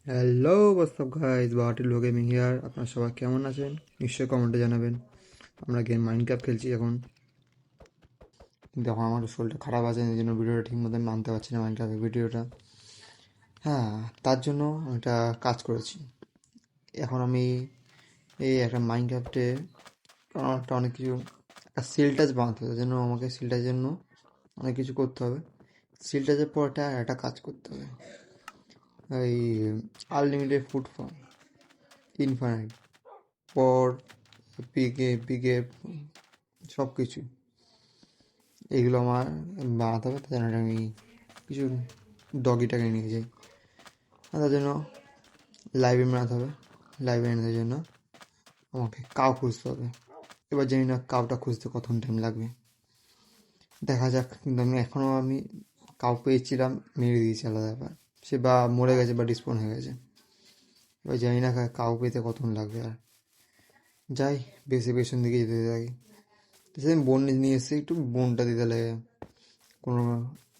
Hello WhatsApp guys, বাহাটি লো gaming here. আপনারা সবাই কেমন আছেন নিশ্চয়ই কমেন্টে জানাবেন। আমরা গেম মাইনক্রাফট খেলছি এখন, কিন্তু এখন আমার শরীরটা খারাপ আছে, এই জন্য ভিডিওটা ঠিক মতো আমি আনতে পারছি না মাইনক্রাফটের ভিডিওটা। হ্যাঁ, তার জন্য একটা কাজ করেছি। এখন আমি এই একটা মাইনক্রাফটে একটা অনেক কিছু একটা সিল টাচ বানাতে হবে, জন্য আমাকে সিল টাচের জন্য অনেক কিছু করতে হবে। সিল টাচের পর একটা কাজ করতে হবে, এই আনলিমিটেড ফুড ফার্ম, ইনফাইনাইট পর পিকে পিকে সব কিছু এগুলো আমার বানাতে হবে। তার জন্য আমি কিছু ডগিটাকে নিয়ে যাই, আর তার জন্য লাইব্রেরি বানাতে হবে। লাইব্রেরি আনার জন্য আমাকে কাউ খুঁজতে হবে। এবার জানি না কাউটা খুঁজতে কতক্ষণ টাইম লাগবে, দেখা যাক। কিন্তু আমি কাউ পেয়েছিলাম, মেরে দিয়েছি, আলাদা ব্যাপার। সে বা মরে গেছে বা ডিসপন হয়ে গেছে। এবার জানি না কাউ পেতে কতক্ষণ লাগবে। আর যাই, বেশি পেছন দিকে যেতে থাকি। সেদিন বোন নিয়ে এসেছি, একটু বোনটা দিতে লাগে কোনো।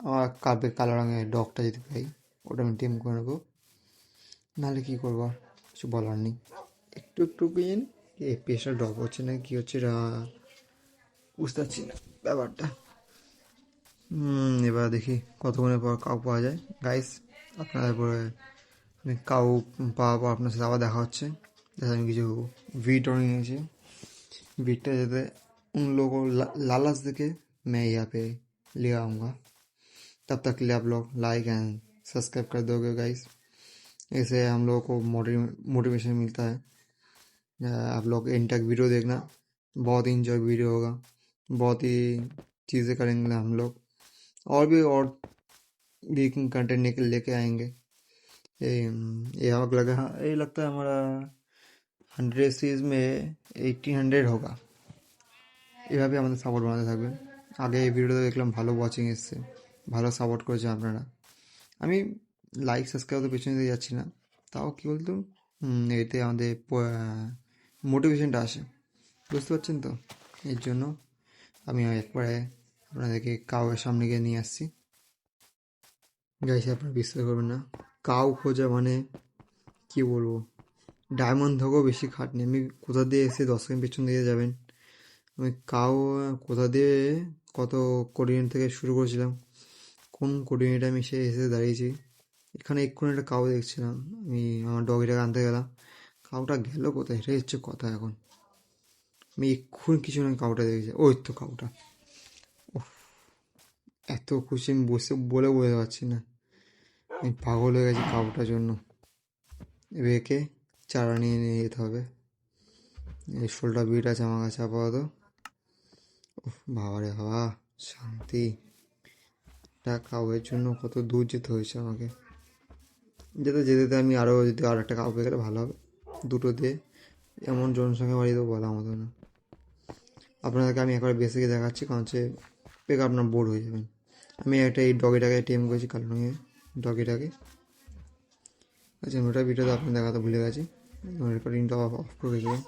আমার কালো রঙের ডগটা যদি পাই, ওটা আমি টেম করে নেবো। নাহলে কী করবো, আর কিছু বলার নেই। একটু একটু কিন এ পেশার ডগ হচ্ছে না কি হচ্ছে বুঝতে পারছি না ব্যাপারটা। এবার দেখি কতক্ষণের পর কাউ পাওয়া যায়। গাইস, আপনাদের পরে আমি কাউ পাওয়ার পর আপনার সাথে আবার দেখা হচ্ছে। দেখা আমি কিছু ভিডিও নিয়েছি। वीट जैसे उन लोगों लालच देके मैं यहाँ पे ले आऊँगा। तब तक के लिए आप लोग लाइक एंड सब्सक्राइब कर दोगे गाइस। इससे हम लोगों को मोटिवेशन मिलता है। आप लोग एंड तक वीडियो देखना, बहुत ही इंजॉय वीडियो होगा। बहुत ही चीज़ें करेंगे हम लोग, और भी कंटेंट लेके आएंगे। ये हमें लगा, ये लगता है हमारा 100 सीरीज में 1800 होगा। এভাবে আমাদের সাপোর্ট বানাতে থাকবেন। আগে এই ভিডিওতে দেখলাম ভালো ওয়াচিং এসছে, ভালো সাপোর্ট করেছে আপনারা। আমি লাইক সাবস্ক্রাইব তো পেছনে দিয়ে যাচ্ছি না, তাও কী বলতো, এতে আমাদের মোটিভেশনটা আসে, বুঝতে পারছেন তো। এর জন্য আমি একবারে আপনাদেরকে কাউয়ের সামনে গিয়ে নিয়ে আসছি। গাইছে, আপনারা বিশ্বাস করবেন না, কাউ খোঁজা মানে কী বলবো, ডায়মন্ড থেকেও বেশি খাটনি। আমি কোথা দিয়ে এসে 10 সেকেন্ড পেছন দিয়ে যাবেন। আমি কাউ কোথা দিয়ে কত কোঅর্ডিনেট থেকে শুরু করেছিলাম, কোন কোঅর্ডিনেটে আমি সে এসে দাঁড়িয়েছি। এখানে এক্ষুনি একটা কাউ দেখছিলাম, আমি আমার ডগিটাকে আনতে গেলাম, কাউটা গেল কোথায়, এটাই হচ্ছে কথা। এখন আমি এক্ষুনি কিছু না, কাউটা দেখেছি, ওই তো কাউটা। ওহ, এত খুশি আমি বলতে পারছি না। আমি পাগল হয়ে গেছি কাউটার জন্য। এবার একে চারা নিয়ে নিয়ে যেতে হবে। এই 16টা বিট আছে আমার কাছে আপাতত। বাবা রে বাবা, শান্তি। একটা কাউয়ের জন্য কত দূর যেতে হয়েছে আমাকে। যেতে যেতে আমি আরও যদি আর একটা কাউ পেয়ে গেলে ভালো হবে। দুটো দিয়ে এমন জনসংখ্যা বাড়িয়ে দেবো বলা মতো না। আপনাদেরকে আমি একবার বেসিকে দেখাচ্ছি, কারণ হচ্ছে পেকে আপনার বোর হয়ে যাবেন। আমি একটা এই ডগিটাকে টেম করেছি, কালো রঙের ডগিটাকে। আচ্ছা, ওটা ভিডিওতে আপনি দেখাতে ভুলে গেছি, রেকর্ডিংটা অফ করে রেখেছিলাম।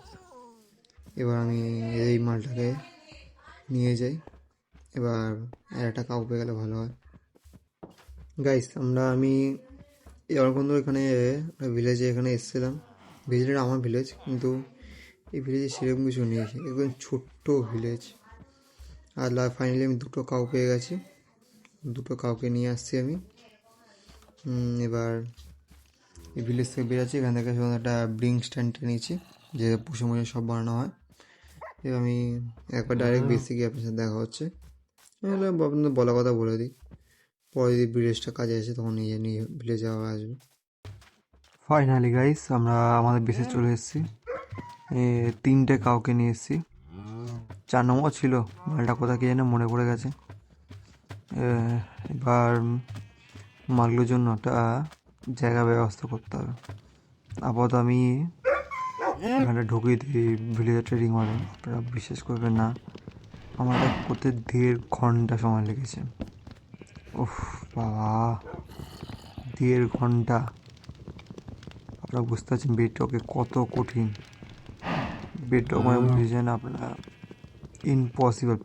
এবার আমি এই মালটাকে নিয়ে যাই। এবার একটা কাউ পেয়ে গেলে ভালো হয়। গাইস, আমি অনেকক্ষণ ধরে এখানে ভিলেজে এখানে এসেছিলাম। ভিলেজটা আমার ভিলেজ, কিন্তু এই ভিলেজে সেরকম কিছু নেই, একদম ছোট্ট ভিলেজ। আর ফাইনালি আমি দুটো কাউ পেয়ে গেছি, দুটো কাউকে নিয়ে আসছি আমি। এবার এই ভিলেজ থেকে বেরোচ্ছি, এখান থেকে শুধু একটা ব্রিং স্ট্যান্ডটা নিয়েছি, যে পুষে মুষে সব বানানো হয়। এবার আমি একবার ডাইরেক্ট বেসিকে আপনার সাথে দেখা হচ্ছে। আপনাদের বলা কথা বলে দিই, পরে যদি ভিলেজটা কাজে আসে তখন নিয়ে নিয়ে ভিলেজে যাওয়া আসবে। ফাইনালি গাইস, আমরা আমাদের বেসে চলে এসেছি। 3টে কাউকে নিয়ে এসেছি, 4 নম্বর ছিল, মালটা কোথায় কে জানে মনে পড়ে গেছে। এবার মালগুলোর জন্য একটা জায়গা ব্যবস্থা করতে হবে। আপাতত আমি এখানে ঢুকিয়ে দিই ভিলেজে ট্রেডিং হলে। আপনারা বিশ্বাস করবেন না, আমার এটা করতে 1.5 ঘন্টা সময় লেগেছে। ওহ বাবা, 1.5 ঘন্টা! আপনারা বুঝতে পারছেন বেডরকে কত কঠিন। বেডরক মানে বুঝেছেন আপনারা, ইম্পসিবল।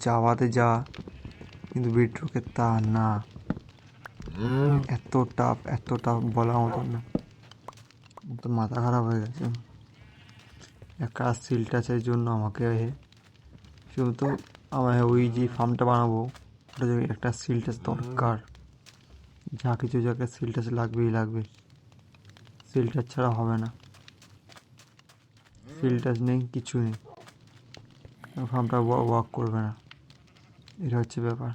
যাওয়াতে যা, কিন্তু বেডরকে তা না। এত টাফ বলার মতন না। তো মাথা খারাপ হয়ে গেছে। একটা সিল টাচের জন্য আমাকে শুধু আমার ওই যে ফার্মটা বানাবো ওটা জন্য একটা সিল টাচ দরকার। যা কিছু যাকে সিল টাচ লাগবেই লাগবে, সিল টাচ ছাড়া হবে না। সিল টাচ নেই, কিছু নেই, ফার্মটা ওয়ার্ক করবে না। এটা হচ্ছে ব্যাপার।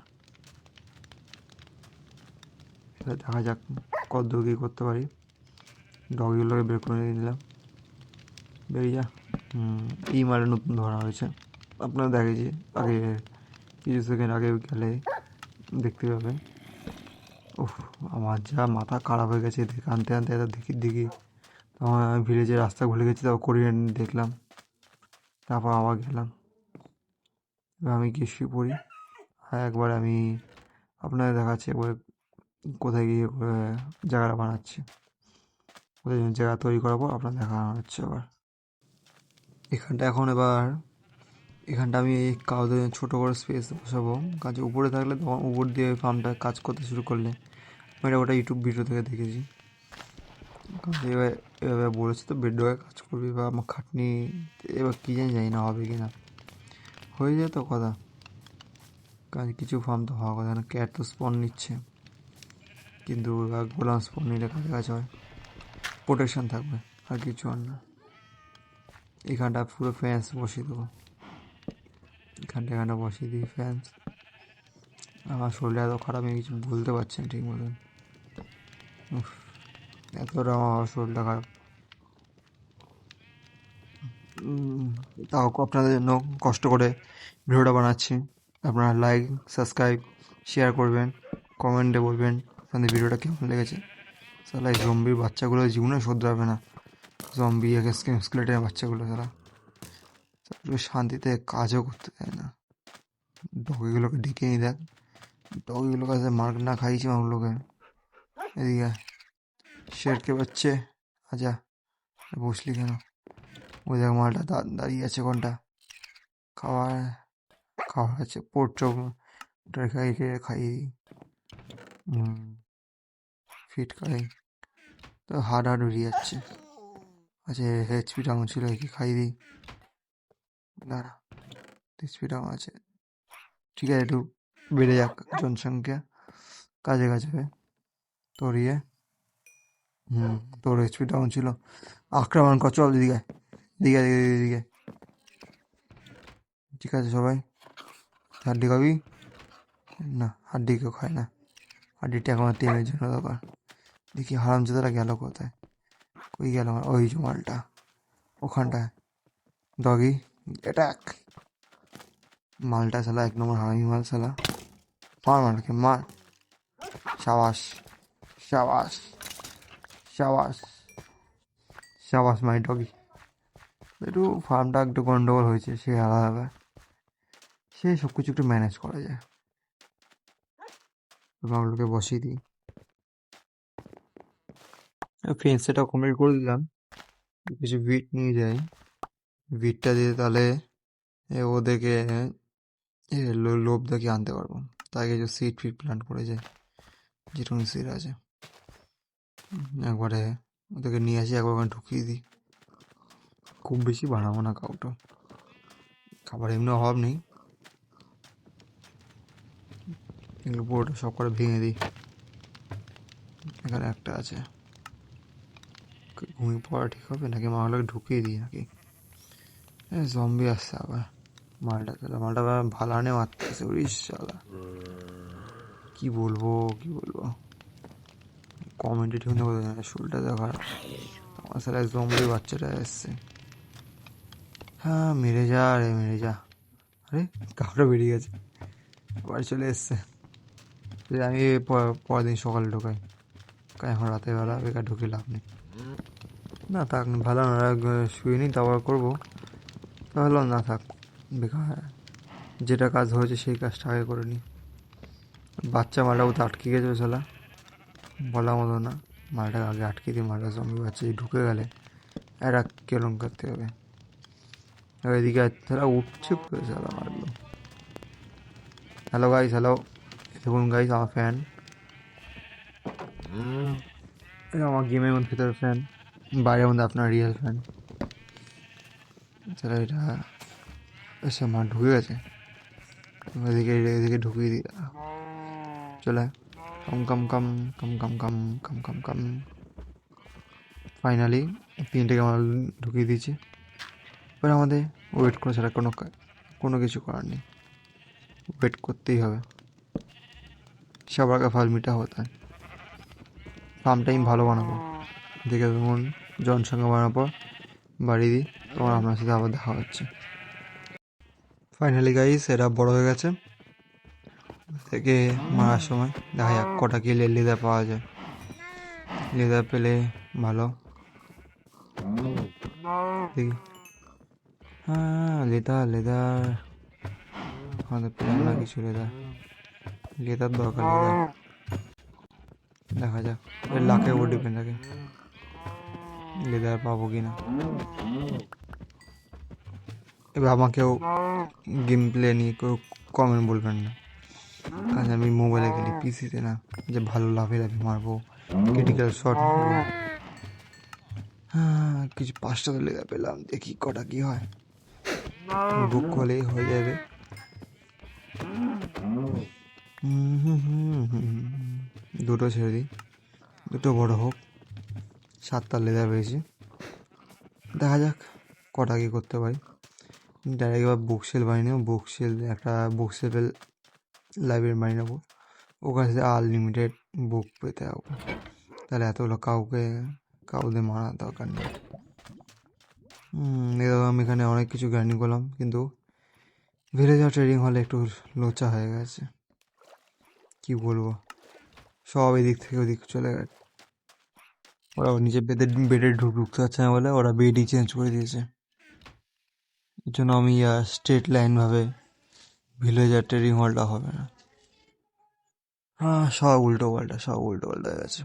দেখা যাক কত দূর কী করতে পারি। ডগগুলোকে বের করে নিলাম, বেরিয়ে যা। এই মালে নতুন ধরা হয়েছে, আপনারা দেখেছি আগে, কিছু সেকেন্ড আগে গেলে দেখতে পাবেন। উফ, আমার যা মাথা খারাপ হয়ে গেছে দেখে আনতে আনতে এত দেখি তখন আমি ভিলেজের রাস্তা ভুলে গেছি, তারপর কোরিয়ান দেখলাম, তারপর আবার গেলাম। এবার আমি গিয়ে শুয়ে পড়ি। আর একবার আমি আপনাদের দেখাচ্ছি একবার কোথায় গিয়ে জায়গাটা বানাচ্ছি, কোথায় জায়গা তৈরি করার পর আপনার দেখানো হচ্ছে। আবার এখানটা এখানটা আমি কাউদের ছোটো করে স্পেস বসাবো, কাজ উপরে থাকলে তখন উপর দিয়ে ফার্মটা কাজ করতে শুরু করলে। আমি ওটা ইউটিউব ভিডিও থেকে দেখেছি। এবার এভাবে বলেছে তো বেডরকে কাজ করবি বা আমার খাটনি, এবার কী জানি না হবে কি না, হয়ে যায় তো কথা। কাজ কিছু ফার্ম তো হওয়ার কথা না, ক্যাট তো স্পন নিচ্ছে, কিন্তু গোলাম স্পন নিলে কাছাকাছি হয়, প্রোটেকশান থাকবে, আর কিছু আর না। এখানটা পুরো ফ্যান্স বসিয়ে দেবো, এখানটা বসিয়ে দিই ফ্যান্স। আমার শরীরটা এত খারাপ, আমি কিছু বলতে পারছি না ঠিক মতন। এতটা আমার শরীরটা খারাপ। তাও আপনাদের জন্য কষ্ট করে ভিডিওটা বানাচ্ছি। আপনারা লাইক, সাবস্ক্রাইব, শেয়ার করবেন, কমেন্টে বলবেন আপনাদের ভিডিওটা কেমন লেগেছে। সালা এই জম্বির বাচ্চাগুলো জীবনে শোধরাবে না, জম্বি স্কেলেটের বাচ্চাগুলো সারা শান্তিতে কাজও করতে দেয় না। ডগিগুলোকে ডেকে নিয়ে দেখ, ডগিগুলোর কাছে মার্ক না খাইয়েছি মাগুলোকে। এদিকে শেরকে বাচ্চে, আচ্ছা বসলি কেন? ওই দেখ মালটা দাঁড়িয়ে আছে কোনটা, খাওয়ার খাওয়ার আছে পোর্ট্রো, ওটা খাইয়ে দিই। ফিট খাই তো হাড় উড়িয়ে যাচ্ছে। আচ্ছা এইচপি ডাউন ছিল, কি খাইয়ে দিই, দাঁড়া এইচপি ডাউন আছে, ঠিক আছে একটু বেড়ে যাক জনসংখ্যা, কাজে কাজ হবে। তোর তোর এইচপি ডাউন ছিল, আক্রমণ কর, চল দিদিকে দিকে দিকে। ঠিক আছে সবাই, হাড্ডি খাবি না? হাড্ডি কেউ খায় না, হাড্ডিটা এখন টিমের জন্য দরকার। দেখি হারামজাদারা গেল কোথায়, কই গেল? ওই জমালটা ওখানটায়, ডগি অ্যাটাক। মালটা শালা এক নম্বর হারামি মাল শালা, মার মারকে মার, সাবাস সাবাস সাবাস সাবাস মাই ডগি। একটু ফার্মটা একটু গন্ডগোল হয়েছে, সে আলাদা ব্যাপার, সে সব কিছু একটু ম্যানেজ করা যায়। মাগুলোকে বসিয়ে দিই, ফেন্সটা কমপ্লিট করে দিলাম। কিছু বিট নিয়ে যাই, বিটটা দিয়ে তাহলে ওদেরকে লোভ দেখে আনতে পারবো। তাই কিছু সিড ফিড প্ল্যান্ট করে যায়, যেটুকু সিড আছে একবারে ওদেরকে নিয়ে আসি, একবার ওখানে ঢুকিয়ে দিই। খুব বেশি বাড়াবো না কাউটা, খাবার এমনি অভাব নেই, এগুলো পুরোটা সব করে ভেঙে দিই। এখানে একটা আছে, ঘুমিয়ে পড়া ঠিক হবে নাকি মালটাকে ঢুকিয়ে দিই নাকি? জম্বি আসছে আবার, মালটা ভালানে মারতেছে, উড়িস শালা। কী বলবো কমেন্টে ঠিক মতো বোঝা যায় না, শরীরটা তো খারাপ। আমার সাথে জম্বি বাচ্চাটা এসছে, হ্যাঁ মেরে যা রে মেরে যা। আরে কাউটা বেরিয়ে গেছে, বাড়ি চলে এসছে। আমি পরের দিন সকালে ঢোকাই, এখন রাতের বেলা বেকার ঢুকে লাভ নেই। না থাক, ভালো না, শুয়ে নিই তারপর করবো, তাহলে না থাক বেকার, যেটা কাজ হয়েছে সেই কাজটা আগে করে নিই। বাচ্চা মালটা তো আটকে গেছে শালা, বলা মতো না, মালটাকে আগে আটকে দিই, মালটা জম্বি বাচ্চা ঢুকে গেলে একটা কেলম করতে হবে। এদিকে তারা উঠছে কোথায় শালা মারলো। হ্যালো গাইস, হ্যালো, দেখুন গাইস আমার ফ্যান, আমার গেমের ভিতরে ফ্যান, বাইরের মধ্যে আপনার রিয়েল ফ্যান। তাহলে এটা এসে আমার ঢুকে গেছে, এদিকে ঢুকিয়ে দিই। চলে কম কম কম কম কম কম কম কম কম। ফাইনালি পিনটাকে আমরা ঢুকিয়ে দিয়েছি। এবার আমাদের ওয়েট করে ছাড়া কোনো কিছু করার নেই, ওয়েট করতেই হবে। সবার আগে ফার্মিটা হতে হয়, ফার্মটা আমি ভালো বানাবো দেখে তখন জনসংখ্যা বানানোর পর বাড়ি দিই, তখন আপনার সাথে আবার দেখা হচ্ছে। ফাইনালি গাইস এরা বড় হয়ে গেছে, থেকে মারার সময় দেখা যাক কটা কি লেদার পাওয়া যায়। লেদার পেলে ভালো, দেখি। হ্যাঁ লেদার আমাদের পেলাম না কিছু, লেদার দরকার, দেখা যাক, এর লাখের উপর ডিপেন্ড থাকে লেদার পাবো কি না। এবার আমাকেও গেম প্লে নিয়ে কেউ কমেন্ট বলবেন না, কারণ আমি মোবাইলে খেলি, পিসিতে না, যে ভালো লাভে মারবো, ক্রিটিক্যাল শট মারবো। হ্যাঁ কিছু 5টা তো লেদার পেলাম, দেখি কটা কি হয়, বুক করলেই হয়ে যাবে। দুটো ছেড়ে দিই, দুটো বড় হোক। 7টা লেদার পেয়েছি, দেখা যাক কটা কি করতে পারি। ডাইরেক্ট এবার বুকসেল বানিয়ে নেবো, একটা বুকসেল লাইব্রেরি বানিয়ে নেবো, ওখানে আনলিমিটেড বুক পেতে হবে, তাহলে এতগুলো কাউকে মারা দরকার নেই। আমি এখানে অনেক কিছু গ্রাইন্ডিং করলাম, কিন্তু ভিলেজার ট্রেডিং হলে একটু লোচা হয়ে গেছে, কি বলবো, সব এদিক থেকে ওদিক চলে গেছে। ওরা নিজে বেডে ঢুকতে পারছে না বলে ওরা বেডই চেঞ্জ করে দিয়েছে। এর জন্য আমি স্ট্রেট লাইনভাবে ভিলেজার ট্রেডিং হলটা হবে না। হ্যাঁ সব উল্টো পাল্টা হয়ে গেছে।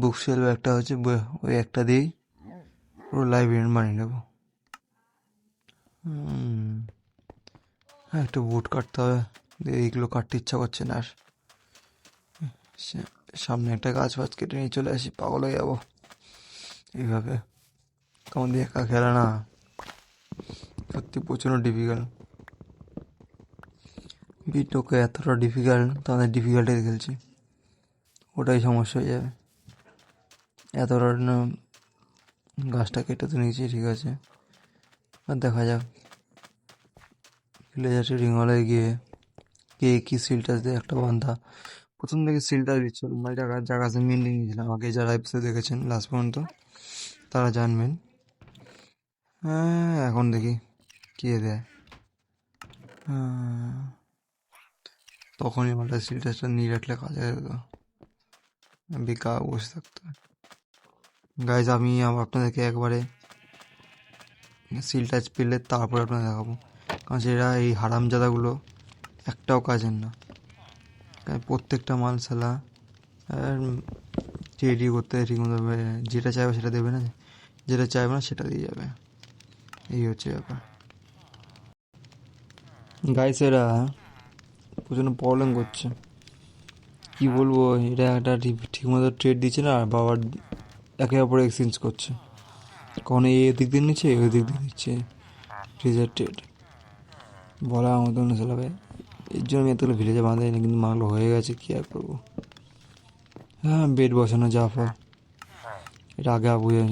বুক সেলফ একটা হচ্ছে, ওই একটা দিয়েই পুরো লাইব্রেরি বানিয়ে নেবো। হ্যাঁ একটু বুট কাটতে হবে, এইগুলো কাটতে ইচ্ছা করছে না আর। সামনে একটা গাছ ফাছ কেটে নিয়ে চলে আসি, পাগল হয়ে যাবো এইভাবে। কেমন দিয়ে একা খেলা না, সত্যি প্রচণ্ড ডিফিকাল্ট। বিটোকে এতটা ডিফিকাল্ট, তাদের ডিফিকাল্টে খেলছি, ওটাই সমস্যা হয়ে যাবে। এতটা গাছটা কেটে তো নিয়েছি, ঠিক আছে, আর দেখা যাক ভিলেজার ট্রেডিং হলে গিয়ে কে কী সিল টাচ দেয়। একটা বান্ধা প্রথম থেকে সিল টাচ দিচ্ছিল, মানে যার কাছে মেনলি নিয়েছিলাম আগে, যারা এপিসোড দেখেছেন লাস্ট পর্যন্ত তারা জানবেন। হ্যাঁ এখন দেখি কে দেয়। তখনই আমার সিল টাচটা নিয়ে রাখলে কাজে যেত, বেকার বসে থাকতো। গাইজ আমি আপনাদেরকে একবারে সিল টাচ পেলে তারপরে আপনাদের দেখাবো, কারণ সেটা এই হারামজাদাগুলো একটাও কাজের না। প্রত্যেকটা মাল সালা রেডি করতে ঠিকমতো, যেটা চাইবে সেটা দেবে না, যেটা চাইবে না সেটা দিয়ে যাবে, এই হচ্ছে ব্যাপার। গাইস এরা প্রচণ্ড প্রবলেম করছে, কি বলবো, এটা একটা ঠিকমতো ট্রেড দিচ্ছে না, আর বাবার একে অপরে এক্সচেঞ্জ করছে, কখন এই দিক দিয়ে নিচ্ছে ওই দিক দিয়ে নিচ্ছে, রিজেক্টেড বলার মতন চালাবে। এর জন্য আমি এতগুলো ভিলেজে বাঁধাই না, কিন্তু মাগুলো হয়ে গেছে, কী আর করবো। হ্যাঁ বেড বসানো যা ফল, এটা আগে বুঝে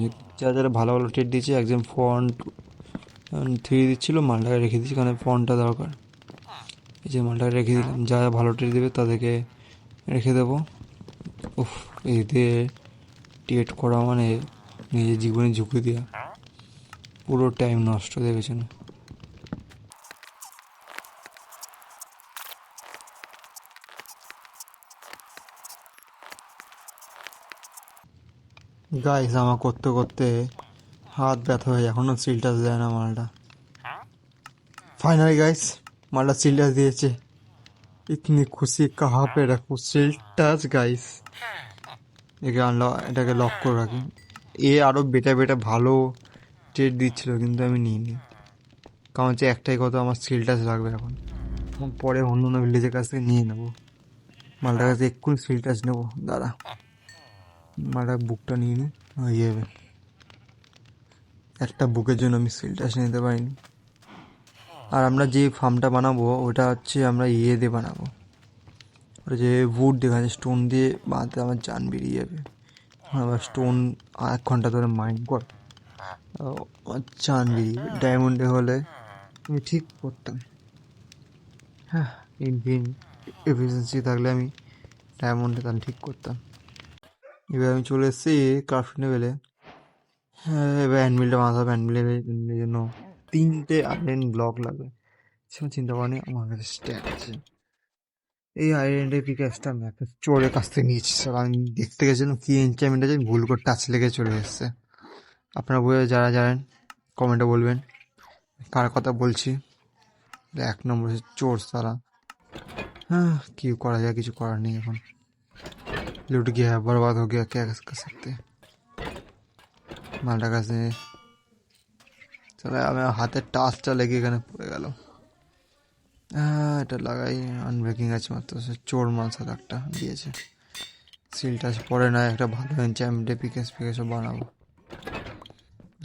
যারা ভালো ভালো ট্রেড দিচ্ছে, একজন ফন্ট 3 দিচ্ছিলো, মালটাকে রেখে দিচ্ছি, কারণ ফন্টটা দরকার। এই যে মালটাকে রেখে দিলাম, যারা ভালো ট্রেড দেবে তাদেরকে রেখে দেবো। উফ, এতে ট্রেড করা মানে নিজের জীবনে ঝুঁকি দেওয়া, পুরো টাইম নষ্ট দেবে পেছনে। গাইস আমার করতে করতে হাত ব্যথা হয়ে, এখনও সিল টাচ দেয় না মালটা। ফাইনালি গাইস মালটা সিল টাচ দিয়েছে, ইতনি খুশি কাহা পে রাখো, সিল টাচ গাইস। এটাকে লক করে রাখি। আরও বেটা ভালো ট্রেড দিচ্ছিল, কিন্তু আমি নিইনি, কারণ হচ্ছে একটাই কথা, আমার সিল টাচ লাগবে এখন। পরে অন্য অন্য ভিলেজের কাছ থেকে নিয়ে নেবো, মালটার কাছে এক্ষুনি সিল টাচ নেবো, দাঁড়া। মারা বুকটা নিয়ে নিই, হয়ে যাবে। একটা বুকের জন্য আমি সিলটা নিতে পারিনি। আর আমরা যে ফার্মটা বানাবো ওটা হচ্ছে আমরা দিয়ে বানাবো, ওটা যে উড দেখা যায় স্টোন দিয়ে বানাতে আমার জান বেরিয়ে যাবে। আবার স্টোন 1 ঘন্টা ধরে মাইন্ড কর, আমার জান বেরিয়ে যাবে। ডায়মন্ডে হলে আমি ঠিক করতাম, হ্যাঁ, এফিসিয়েন্সি থাকলে আমি ডায়মন্ডে তাহলে ঠিক করতাম। এবার আমি চলে এসেছি ক্রাফট লেভেলে। হ্যাঁ, এবার হ্যান্ডমিলটা বানাতে হবে। হ্যান্ডমিলের জন্য 3টে আয়রন ব্লক লাগবে। সেরকম চিন্তা করিনি, আমার কাছে স্ট্যাক আছে। এই আইডেন্টি পিকাসটা আমি একটা চোরের কাছ থেকে নিয়েছি। স্যার আমি দেখতে গেছিলাম কি এনচাইমেন্ট আছে, ভুল করে টাচ লেগে চলে এসছে। আপনারা বলে যারা জানেন কমেন্টে বলবেন কার কথা বলছি। 1 নম্বর চোর সারা। হ্যাঁ, কি করা যায়, কিছু করার নেই এখন। लूट गया, बर्बाद हो गया, क्या कर सकते हैं। মালটার কাছে চলে আমার হাতে টাচটা লেগে এখানে পড়ে গেল। হ্যাঁ, এটা লাগাই আনব্রেকিং আছে মাত্র। সে চোর মাছ একটা দিয়েছে। সিলটা পরে না একটা ভালো এনচাইমেন্টে পিকেস বানাবো।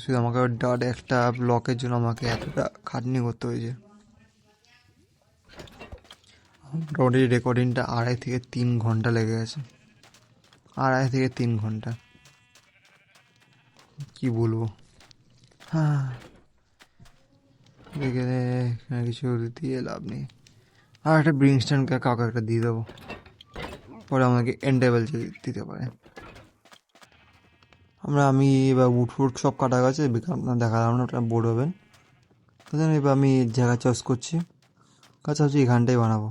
শুধু আমাকে ডাট একটা ব্লকের জন্য আমাকে এতটা খাটনি করতে হয়েছে। মোটামুটি রেকর্ডিংটা 2.5 থেকে 3 ঘন্টা লেগে গেছে। 2.5 থেকে 3 ঘন্টা, কি বলবো। হ্যাঁ, দেখে এখানে কিছু দিয়ে লাভ নেই। আর একটা ব্রিংস্টনকে কাউকে একটা দিয়ে দেবো, পরে আমাকে এন্ডেবল দিতে পারে। আমি এবার উড ফুড সব কাটা গেছে, আপনার দেখালাম না, ওটা বোর্ড হবেন। তাই এবার আমি জায়গা চয়েস করছি, কাছে হচ্ছে এখানটাই বানাবো।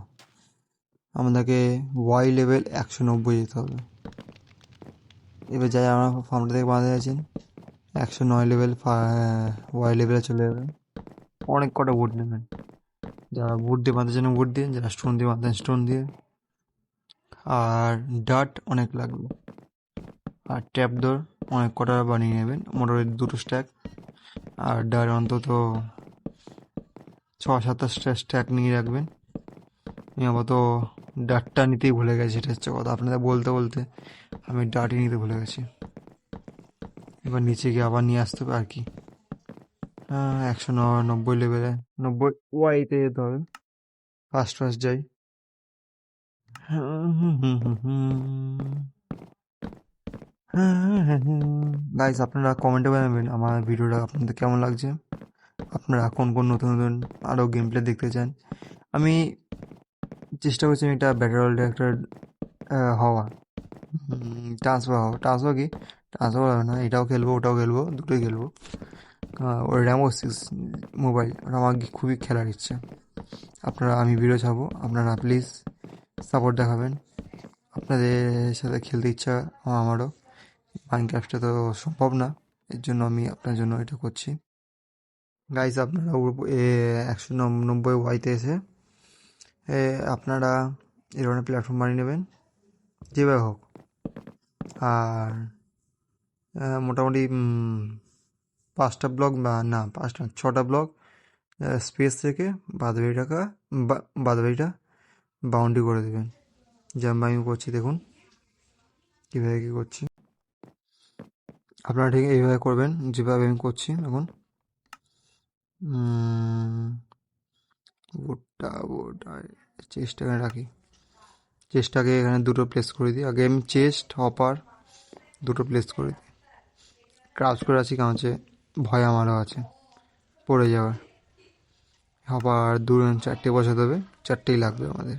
আমাদেরকে ওয়াই লেভেল 190 যেতে হবে। এবার যাই আমরা ফার্মটা থেকে বানাতে চাইছেন 109 লেভেল ওয়াই লেভেলে চলে যাবে। অনেক কটা উড নেবেন, যারা উড দিয়ে বাঁধতে চান উড দিয়ে, যারা স্টোন দিয়ে বাঁধতেন স্টোন দিয়ে। আর ডাট অনেক লাগবে। আর ট্যাপ ডোর অনেক কটা বানিয়ে নেবেন, মোটামুটি 2টো স্ট্যাক। আর ডাট অন্তত 6-7টা স্ট্যাক নিয়ে রাখবেন। আমি আপাতত ডাটটা নিতেই ভুলে গেছি, সেটা হচ্ছে কথা। আপনাদের বলতে বলতে আমি ডাটই নিতে ভুলে গেছি। এবার নিচে গিয়ে আবার নিয়ে আসতে হবে আর কি। 190 লেভেলে 90 ওয়াইতে যেতে হবে। ফার্স্ট যাই। গাইস, আপনারা কমেন্টে জানাবেন আমার ভিডিওটা আপনাদের কেমন লাগছে। আপনারা কোন কোন নতুন নতুন আরও গেম প্লে দেখতে চান। আমি চেষ্টা করছি এটা ব্যাটার ওয়ার্ল্ডে একটা হওয়া, ট্রান্সফার কি ট্রান্সফার হবে না, এটাও খেলবো ওটাও খেলবো, দুটোই খেলবো। ওর র্যামো 6 মোবাইল, ওটা আমার খুবই খেলার ইচ্ছা। আমি ভিডিও ছাড়বো, আপনারা প্লিজ সাপোর্ট দেখাবেন। আপনাদের সাথে খেলতে ইচ্ছা আমারও। মাইনক্রাফটটা তো সম্ভব না, এর জন্য আমি আপনার জন্য এটা করছি। গাইস, আপনারা 190 ওয়াইতে এসে আপনারা এই ধরনের প্ল্যাটফর্ম বানিয়ে নেবেন, যেভাবে হোক। আর মোটামুটি 5টা ব্লক, বা না 5টা 6টা ব্লক স্পেস থেকে বাদবাকিটা বাউন্ডারি করে দেবেন, যেমন আমি করছি। দেখুন কীভাবে কী করছি, আপনারা ঠিক এইভাবে করবেন যেভাবে আমি করছি। এখন চেস্টটাকে রাখি, চেস্টটাকে এখানে 2টো প্লেস করে দিই। আগে আমি চেস্ট হপার 2টো প্লেস করে দিই। ক্রাফট করে আছি, কারণ হচ্ছে ভয় আমারও আছে পড়ে যাওয়ার। হপার 4টে বসাতে হবে, 4টেই লাগবে আমাদের,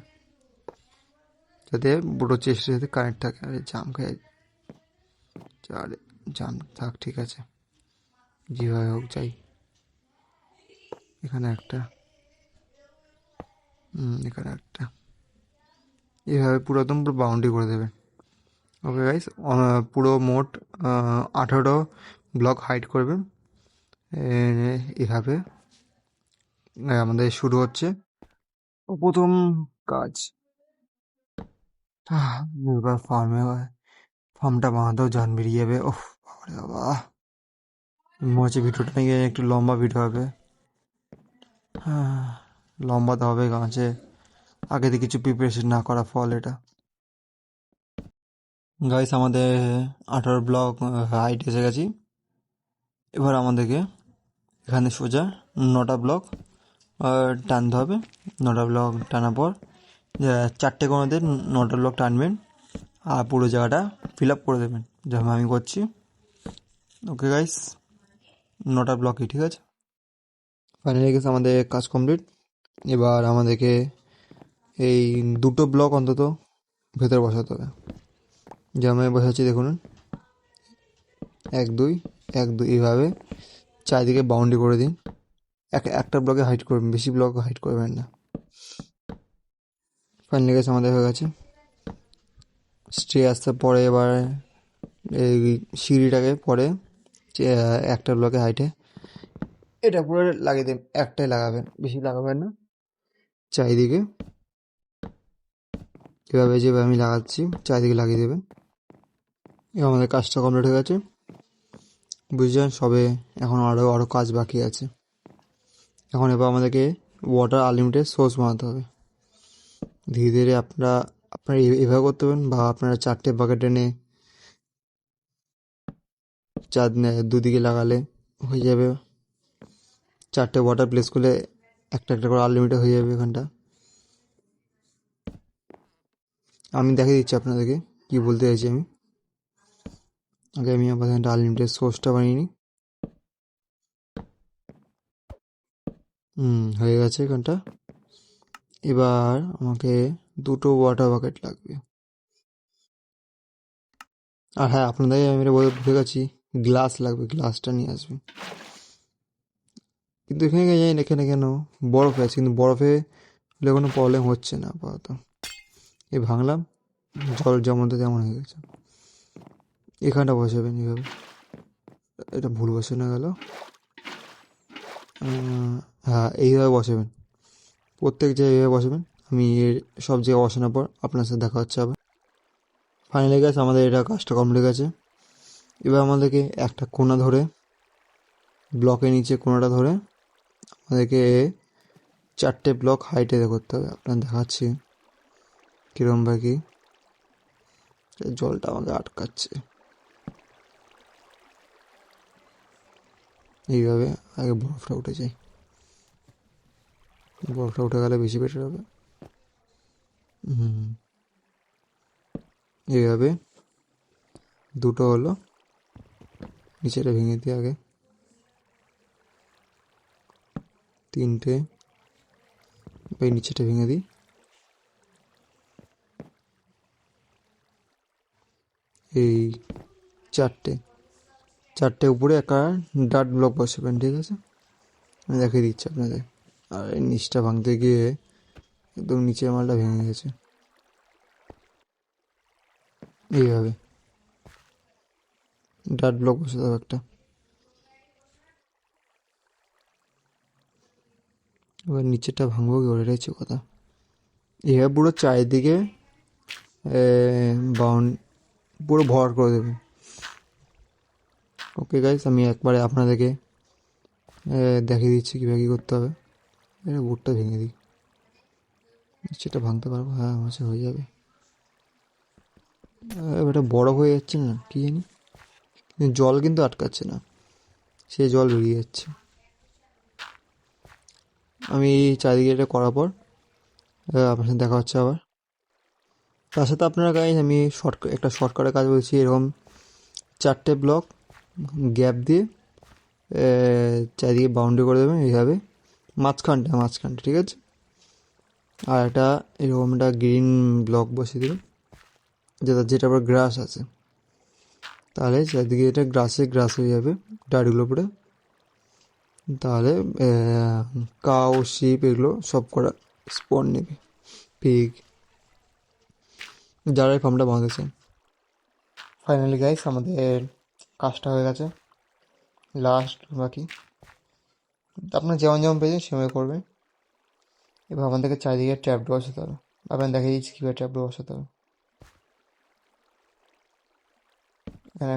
যাতে বড়ো চেস্টের সাথে কানেক্ট থাকে। আরে জাম খাই, আরে জাম থাক, ঠিক আছে, যেভাবে হোক যাই। এখানে একটা, এখানে একটা, এইভাবে পুরো একদম পুরো বাউন্ডারি করে দেবে। ওকে গাইস, পুরো মোট 18 ব্লক হাইট করবেন। এভাবে আমাদের শুরু হচ্ছে প্রথম কাজ। এবার ফার্মটা বানাতেও জান বেরিয়ে যাবে। ওহ বাবারে বাবা, মনে হচ্ছে ভিডিওটা নিয়ে একটু লম্বা ভিডিও হবে। লম্বা তো হবে, কারণ হচ্ছে আগে থেকে কিছু প্রিপারেশন না করা ফল এটা। গাইস আমাদের 18 ব্লক হাইট এসে গেছি। এবার আমাদেরকে এখানে সোজা 9টা ব্লক টানতে হবে। 9টা ব্লক টানার পর 4টে কোণাতে 9টা ব্লক টানবেন আর পুরো জায়গাটা ফিল আপ করে দেবেন, যেমন আমি করছি। ওকে গাইস, 9টা ব্লকই ঠিক আছে। ফাইনালি গেছে আমাদের কাজ কমপ্লিট। এবার আমাদেরকে এই 2টো ব্লক অন্তত ভেতরে বসাতে হবে। যেমন আমি বসাচ্ছি দেখুন, 1 2 1 2 এইভাবে চারিদিকে বাউন্ডারি করে দিন। একটা ব্লকে হাইট করবেন, বেশি ব্লক হাইট করবেন না। ফাইনালি গেছে আমাদের হয়ে গেছে। স্টে আসতে পরে এবার এই সিঁড়িটাকে পরে একটা ব্লকে হাইটে এটা পুরো লাগিয়ে দেবেন। একটাই লাগাবেন, বেশি লাগাবেন না। চারিদিকে এভাবে যেভাবে আমি লাগাচ্ছি চারিদিকে লাগিয়ে দেবেন। এবার আমাদের কাজটা কমপ্লিট হয়ে গেছে, বুঝলেন। সবে এখন আরও কাজ বাকি আছে। এখন এবার আমাদেরকে ওয়াটার আনলিমিটেড সোর্স বানাতে হবে। ধীরে ধীরে আপনারা এভাবে করতে পারেন, বা আপনারা 4টে বাকেট এনে দুদিকে লাগালে হয়ে যাবে। 4টে ওয়াটার প্লেস করলে একটা একটা করে আনলিমিটেড হয়ে যাবে এখানটা। আমি দেখিয়ে দিচ্ছি আপনাদেরকে কি বলতে চাইছি আমি। আগে আমি আমার এখানটা আনলিমিটেড সোর্সটা বানিয়ে নিই। হয়ে গেছে এখানটা। এবার আমাকে 2টো ওয়াটার বাকেট লাগবে। আর হ্যাঁ, আপনাদের আমি এটা ভুলে গেছি, গ্লাস লাগবে, গ্লাসটা নিয়ে আসবে। কিন্তু এখানে জানি না এখানে কেন বরফ আছে, কিন্তু বরফে হলে কোনো প্রবলেম হচ্ছে না আপাতত। এই ভাঙলাম, জল যেমন তো তেমন হয়ে গেছে। এখানটা বসাবেন এইভাবে। এটা ভুল বসানো গেল। হ্যাঁ, এইভাবে বসাবেন, প্রত্যেক জায়গায় এইভাবে বসাবেন। আমি সব জায়গায় বসানোর পর আপনার সাথে দেখা হচ্ছে আবার। ফাইনালি গেছে আমাদের এটা কাজটা কমপ্লিট গেছে। এবার আমাদেরকে একটা কোণা ধরে, ব্লকের নিচে কোণাটা ধরে আমাদেরকে 4টে ব্লক হাইটে করতে হবে। আপনার দেখাচ্ছি কীরকম বা কি। জলটা আমাকে আটকাচ্ছে। এইভাবে আগে বরফটা উঠে যায়, বরফটা উঠে গেলে বেশি বেটার হবে। এইভাবে 2টো হলো, নিচেটা ভেঙে দিয়ে আগে 3টে, এই নিচেটা ভেঙে দিই। এই 4টে উপরে একটা ডাট ব্লক বসাবেন, ঠিক আছে। আমি দেখিয়ে দিচ্ছি আপনাদের। আর এই নিচটা ভাঙতে গিয়ে একদম নিচের মালটা ভেঙে গেছে। এইভাবে ডাট ব্লক বসাতে হবে একটা। এবার নিচেরটা ভাঙবো কি ওটাই হচ্ছে কথা। এইভাবে পুরো চারিদিকে পুরো ভর করে দেবেন। ওকে গাইস, আমি একবারে আপনাদেরকে দেখিয়ে দিচ্ছি কীভাবে কী করতে হবে। এটা বোর্ডটা ভেঙে দিই, সেটা ভাঙতে পারবো। হ্যাঁ, আমার সে হয়ে যাবে। এটা বরফ হয়ে যাচ্ছে না কি জানি, কিন্তু জল কিন্তু আটকাচ্ছে না, সে জল বেরিয়ে যাচ্ছে। আমি চারিদিকে এটা করার পর আপনার সাথে দেখা হচ্ছে আবার। তার সাথে আপনারা গাইস আমি একটা শর্টকাটের কাজ বলছি। এরকম 4টে ব্লক গ্যাপ দিয়ে চারিদিকে বাউন্ডারি করে দেবেন এইভাবে, মাঝখানটা ঠিক আছে। আর একটা এরকম একটা গ্রিন ব্লক বসিয়ে দেবেন, যেটা আবার গ্রাস আছে, তাহলে চারিদিকে এটা গ্রাস হয়ে যাবে ডাড়িগুলো উপরে। তাহলে কাউ, শিপ এগুলো সব করা স্পট নেবে, পিগ, যারা এই ফার্মটা বাঁধেছে। ফাইনালি গাইস আমাদের কাজটা হয়ে গেছে, লাস্ট বাকি। আপনার যেমন যেমন পেয়েছেন সেভাবে করবেন। এবার আমাদেরকে চারিদিকে ট্র্যাপডোর বসাতে হবে। আপনার দেখিয়ে দিচ্ছি কীভাবে ট্র্যাপডোর বসাতে হবে। এখানে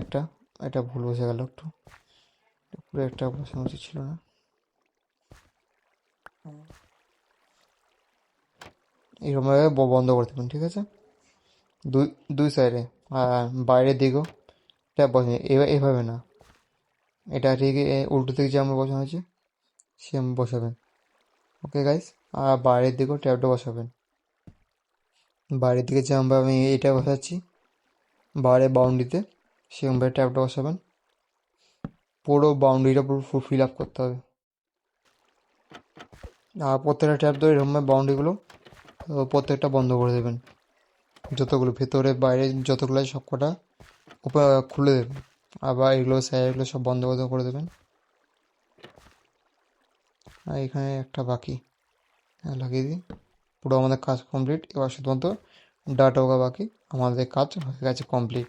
এটা ভুল বসে গেল একটু, পুরো একটা বসানো উচিত ছিল না। এইরকমভাবে বন্ধ করে দেবেন, ঠিক আছে। দুই দুই সাইডে আর বাইরের দিকেও ট্যাপ বসাবেন, এভাবে না, এটা ঠিক উল্টো দিকে যেমন বসানো হয়েছে সেম বসাবেন। ওকে গাইস, আর বাইরের দিকেও ট্যাপটা বসাবেন। বাইরের দিকে যেমনভাবে আমি এটা বসাচ্ছি বাইরের বাউন্ডারিতে, সেরকমভাবে ট্যাপটা বসাবেন। পুরো বাউন্ডারিটা পুরো ফিল আপ করতে হবে। আর প্রত্যেকটা ট্যাপ ধরে এরকমভাবে বাউন্ডারিগুলো প্রত্যেকটা বন্ধ করে দেবেন। যতগুলো ভেতরে বাইরে যতগুলো আছে সব কটা খুলে দেবেন। আবার এগুলো সাইডগুলো সব বন্ধ বন্ধ করে দেবেন। আর এখানে একটা বাকি, লাগিয়ে দিই। পুরো আমাদের কাজ কমপ্লিট। এবার শুধুমাত্র ডাটা ওকা বাকি, আমাদের কাজ হয়ে গেছে কমপ্লিট।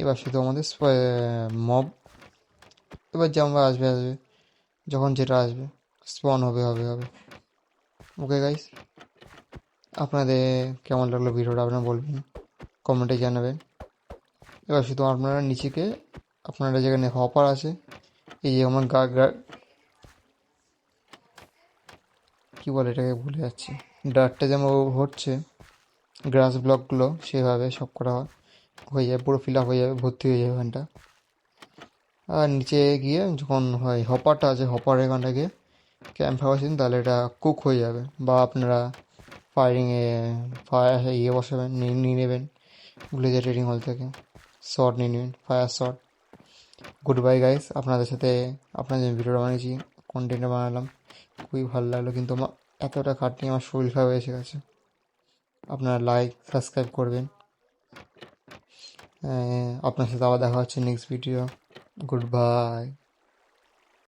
এবার শুধু আমাদের মব, এবার যেমন আসবে আসবে, যখন যেটা আসবে স্পন হবে হবে হবে। ওকে গাইস, আপনাদের কেমন লাগলো ভিডিওটা আপনারা বলবেন, কমেন্টে জানাবেন। এবার শুধু আপনারা নিচেকে আপনারা যেখানে হপার আছে, এই যে আমার কী বলে এটাকে ভুলে যাচ্ছি, ডাটটা যেমন হচ্ছে গ্রাস ব্লকগুলো সেভাবে সব করা হয়ে যাবে, পুরো ফিল আপ হয়ে যাবে, ভর্তি হয়ে যাবে এখানটা। আর নিচে গিয়ে যখন হয় হপারটা আছে, হপার এখানটা গিয়ে ক্যাম্প ফায়ার বসেন, তাহলে এটা কুক হয়ে যাবে। বা আপনারা ফায়ারিংয়ে ফায়ার বসাবেন, নিয়ে নেবেন গ্লেজার ট্রেডিং হল থেকে শট নিয়ে নেবেন, fire shot. Good bye guys, আপনাদের সাথে আপনাদের ভিডিওটা বানিয়েছি, কন্টেন্টটা বানালাম, খুবই ভালো লাগলো। কিন্তু আমার এতটা খাটনি, আমার শরীর খারাপ এসে গেছে। আপনারা লাইক সাবস্ক্রাইব করবেন। আপনার সাথে আবার দেখা হচ্ছে নেক্সট ভিডিও। Good bye.